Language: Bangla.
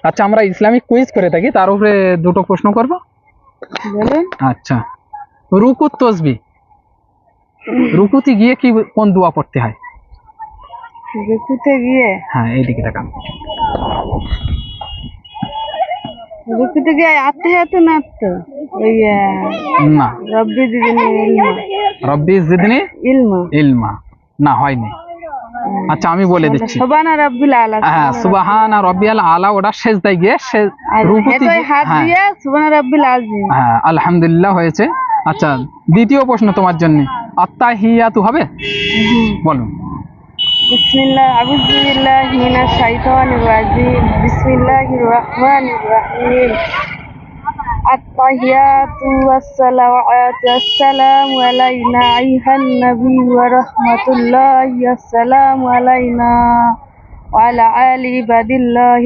আচ্ছা, আমরা ইসলামিক কুইজ করে থাকি, তার উপরে দুটো প্রশ্ন করব। বলুন। আচ্ছা, রুকুত তসবি, রুকুতে গিয়ে কি কোন দোয়া পড়তে হয়? রুকুতে গিয়ে? হ্যাঁ, এইদিকে তাকান। রুকুতে গিয়ে আত্তাহিয়াতু না তো ওই না, রব্বি জিদনি ইলমা। রব্বি জিদনি ইলমা। ইলমা, না হয়নি। আচ্ছা, আমি বলে দিচ্ছি। সুবহানা রাব্বিল আলা। হ্যাঁ, সুবহানা রাব্বিয়াল আলা, ওটা সেজদায় গিয়ে রুকুতে এতই হাত দিয়ে সুবহানা রাব্বিল আযীম। হ্যাঁ, আলহামদুলিল্লাহ হয়েছে। আচ্ছা, দ্বিতীয় প্রশ্ন তোমার জন্য, আত্তাহিয়াতু হবে? বলুন। বিসমিল্লাহ, আউযু বিল্লাহি মিনাশ শাইতানির রাজিম, বিসমিল্লাহির রহমানির রহিম। আত-তাহিয়াতু ওয়াস-সালাওয়াতু ওয়াস-সালামু আলাইনা আইয়ুহান নাবী ওয়া রাহমাতুল্লাহি ওয়াস-সালামু আলাইনা ওয়া আলা আলি ইবাদিল্লাহ।